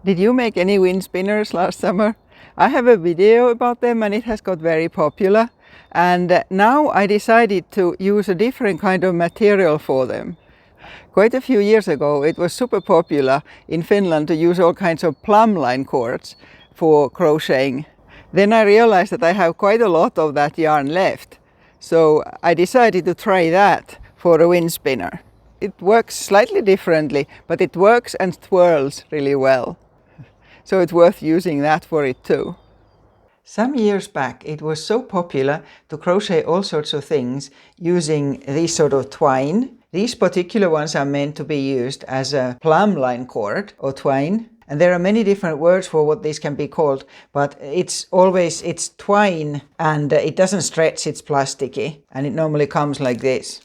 Did you make any wind spinners last summer? I have a video about them and it has got very popular. And now I decided to use a different kind of material for them. Quite a few years ago it was super popular in Finland to use all kinds of plumb line cords for crocheting. Then I realized that I have quite a lot of that yarn left. So I decided to try that for a wind spinner. It works slightly differently, but it works and twirls really well. So it's worth using that for it too. Some years back it was so popular to crochet all sorts of things using these sort of twine. These particular ones are meant to be used as a plumb line cord or twine. And there are many different words for what these can be called, but it's twine and it doesn't stretch, it's plasticky, and it normally comes like this.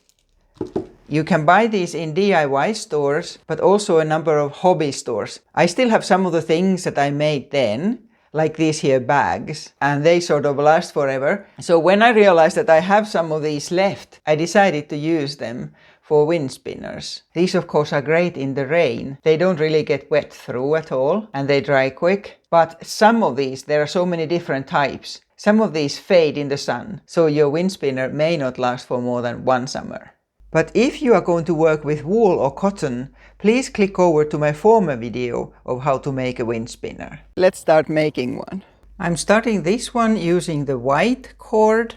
You can buy these in DIY stores, but also a number of hobby stores. I still have some of the things that I made then, like these here bags, and they sort of last forever. So when I realized that I have some of these left, I decided to use them for wind spinners. These of course are great in the rain. They don't really get wet through at all, and they dry quick. But some of these, there are so many different types. Some of these fade in the sun, so your wind spinner may not last for more than one summer. But if you are going to work with wool or cotton, please click over to my former video of how to make a wind spinner. Let's start making one. I'm starting this one using the white cord.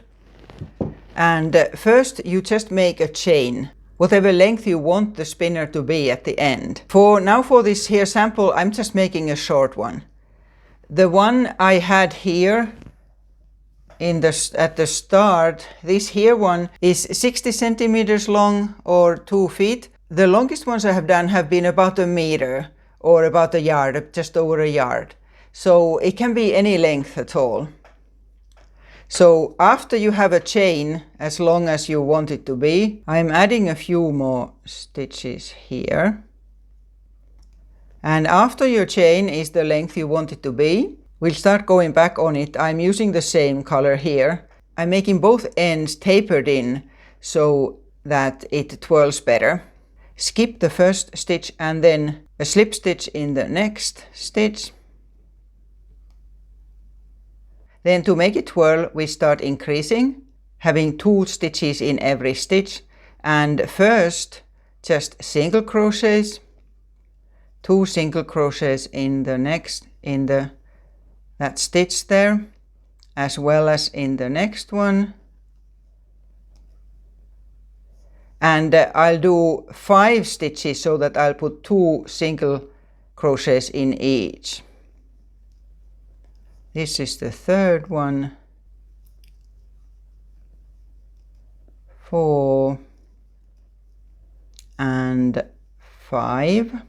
And first you just make a chain, whatever length you want the spinner to be at the end. For this here sample, I'm just making a short one. The one I had here at the start, this here one is 60 centimeters long or 2 feet. The longest ones I have done have been about a meter or about a yard, just over a yard. So it can be any length at all. So after you have a chain as long as you want it to be, I'm adding a few more stitches here. And after your chain is the length you want it to be, we'll start going back on it. I'm using the same color here. I'm making both ends tapered in so that it twirls better. Skip the first stitch and then a slip stitch in the next stitch. Then to make it twirl, we start increasing, having 2 stitches in every stitch. And first, just single crochets, 2 single crochets in the next, that stitch there, as well as in the next one. And I'll do 5 stitches so that I'll put 2 single crochets in each. This is the third one. 4 and 5.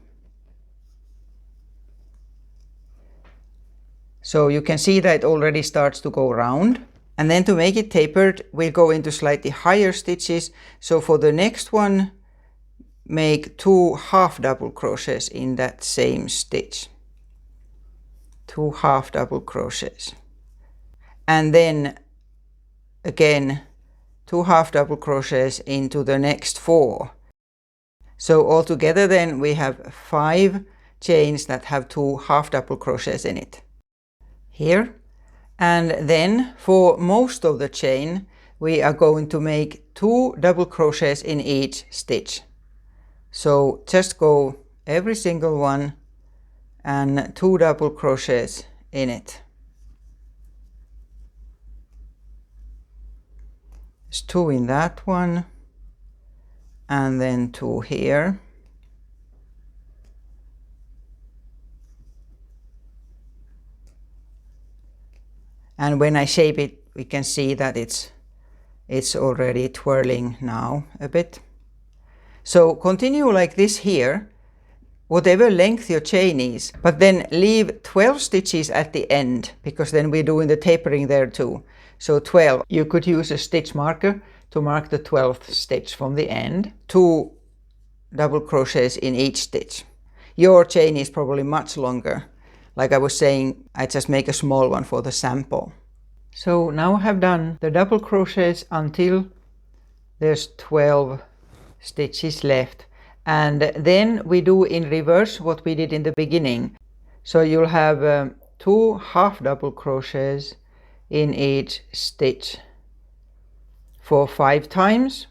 So you can see that it already starts to go round. And then to make it tapered, we'll go into slightly higher stitches. So for the next one, make 2 half double crochets in that same stitch. 2 half double crochets. And then again, 2 half double crochets into the next 4. So altogether then we have 5 chains that have 2 half double crochets in it. Here. And then for most of the chain we are going to make 2 double crochets in each stitch. So just go every single one and 2 double crochets in it. There's 2 in that one and then 2 here. And when I shape it, we can see that it's already twirling now a bit. So continue like this here, whatever length your chain is, but then leave 12 stitches at the end, because then we're doing the tapering there too. So 12. You could use a stitch marker to mark the 12th stitch from the end. 2 double crochets in each stitch. Your chain is probably much longer. Like I was saying, I just make a small one for the sample. So now I have done the double crochets until there's 12 stitches left. And then we do in reverse what we did in the beginning. So you'll have 2 half double crochets in each stitch for 5 times,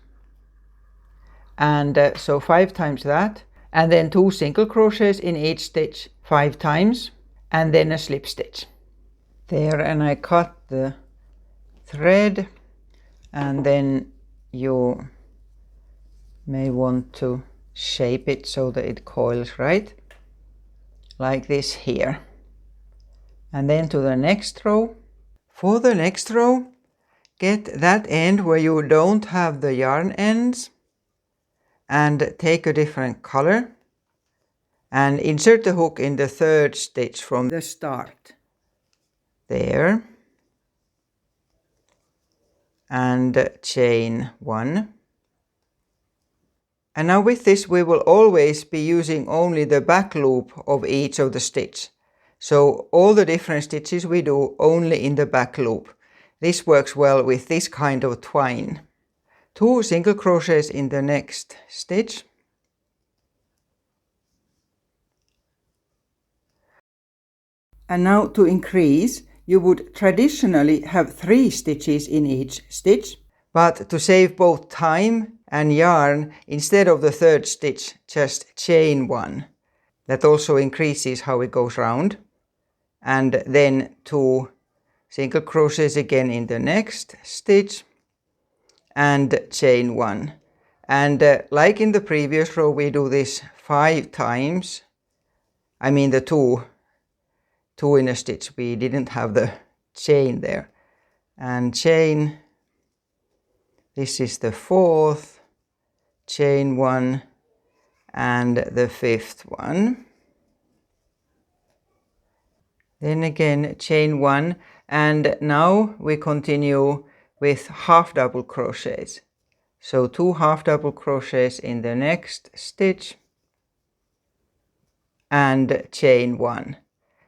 and so 5 times that, and then 2 single crochets in each stitch 5 times, and then a slip stitch there. And I cut the thread, and then you may want to shape it so that it coils right, like this here. And then to the next row. For the next row, get that end where you don't have the yarn ends and take a different color and insert the hook in the 3rd stitch from the start. There. And chain 1. And now with this we will always be using only the back loop of each of the stitch. So all the different stitches we do only in the back loop. This works well with this kind of twine. 2 single crochets in the next stitch. And now to increase, you would traditionally have 3 stitches in each stitch, but to save both time and yarn, instead of the 3rd stitch, just chain 1. That also increases how it goes round. And then 2 single crochets again in the next stitch and chain 1. And like in the previous row, we do this 5 times. I mean the two in a stitch. We didn't have the chain there. And chain, this is the 4th, chain 1, and the 5th one. Then again chain 1, and now we continue with half double crochets. So 2 half double crochets in the next stitch and chain 1.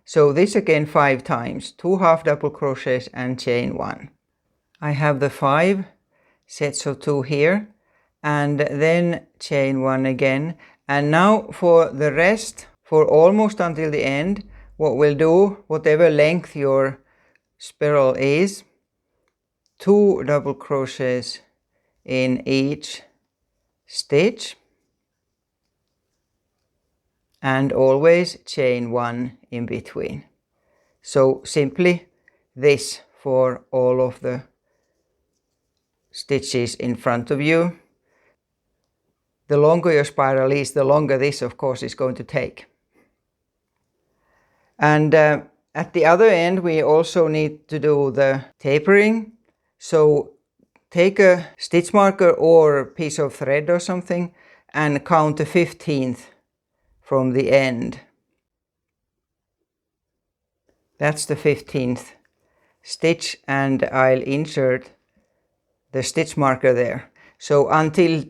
So this again 5 times, 2 half double crochets and chain 1. I have the 5 sets of 2 here, and then chain 1 again. And now for the rest, for almost until the end, what we'll do, whatever length your spiral is, 2 double crochets in each stitch, and always chain 1 in between. So simply this for all of the stitches in front of you. The longer your spiral is, the longer this of course is going to take. And at the other end we also need to do the tapering. So take a stitch marker or a piece of thread or something and count the 15th from the end. That's the 15th stitch, and I'll insert the stitch marker there. So until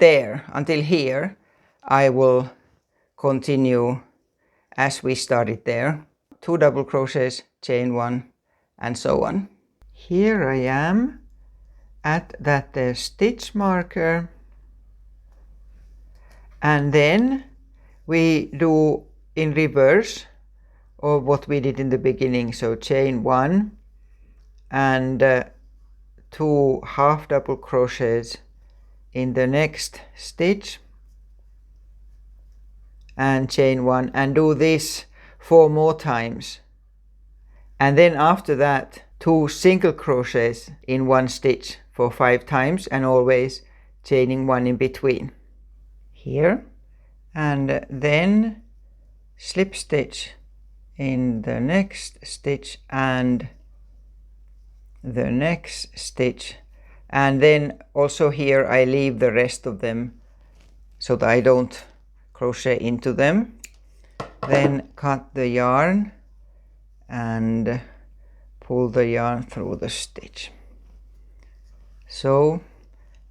here, I will continue as we started there. 2 double crochets, chain 1, and so on. Here I am at that stitch marker, and then we do in reverse of what we did in the beginning. So chain 1 and 2 half double crochets in the next stitch and chain 1, and do this 4 more times. And then after that 2 single crochets in one stitch for 5 times, and always chaining 1 in between here, and then slip stitch in the next stitch and the next stitch. And then also here I leave the rest of them so that I don't crochet into them. Then cut the yarn and pull the yarn through the stitch. So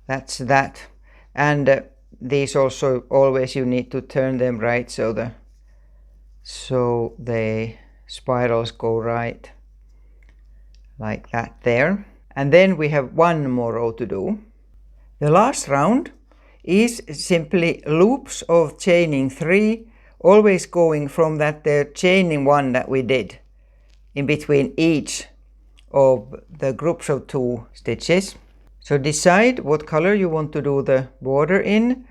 that's that. And these also always you need to turn them right so the spirals go right, like that there. And then we have 1 more row to do. The last round is simply loops of chaining 3 always going from that chaining one that we did in between each of the groups of 2 stitches. So decide what color you want to do the border in,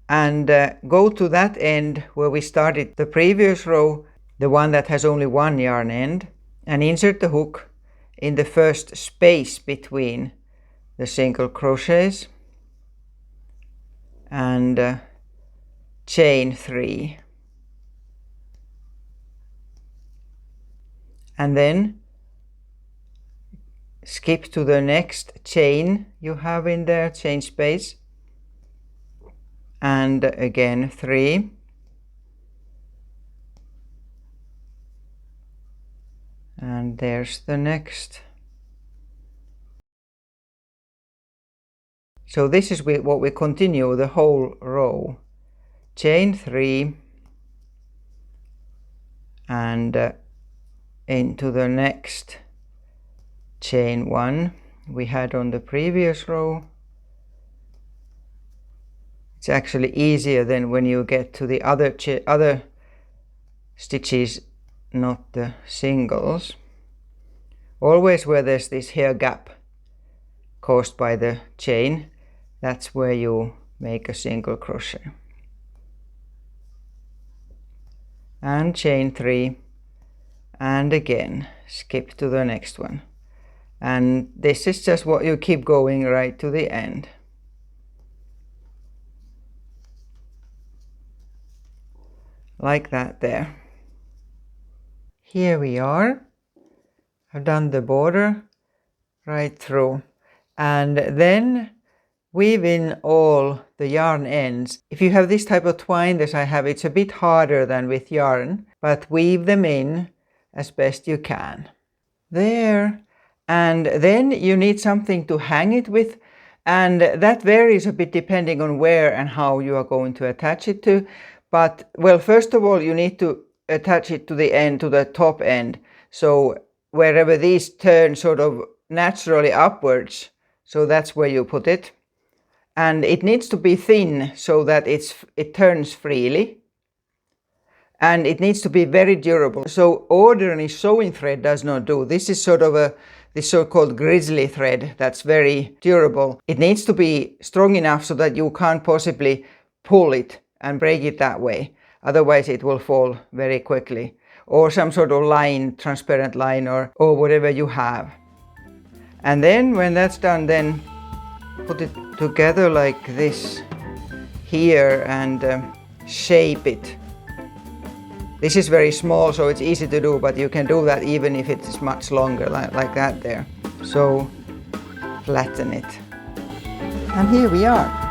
and go to that end where we started the previous row, the one that has only 1 yarn end, and insert the hook in the first space between the single crochets and chain 3. And then skip to the next chain you have in there, chain space, and again 3. And there's the next. So this is what we continue the whole row. Chain 3 and into the next chain 1 we had on the previous row. It's actually easier than when you get to the other stitches, not the singles. Always where there's this hair gap caused by the chain, that's where you make a single crochet. And chain 3 and again skip to the next one. And this is just what you keep going right to the end. Like that there. Here we are. I've done the border right through, and then weave in all the yarn ends. If you have this type of twine as I have, it's a bit harder than with yarn, but weave them in as best you can. There. And then you need something to hang it with, and that varies a bit depending on where and how you are going to attach it to. But well, first of all you need to attach it to the end, to the top end, so wherever these turn sort of naturally upwards, so that's where you put it. And it needs to be thin so that it turns freely, and it needs to be very durable. So ordinary sewing thread does not do. This is sort of this so-called grizzly thread that's very durable. It needs to be strong enough so that you can't possibly pull it and break it that way. Otherwise it will fall very quickly. Or some sort of line, transparent line, or whatever you have. And then when that's done, then put it together like this here and shape it. This is very small, so it's easy to do, but you can do that even if it's much longer, like that there. So flatten it. And here we are.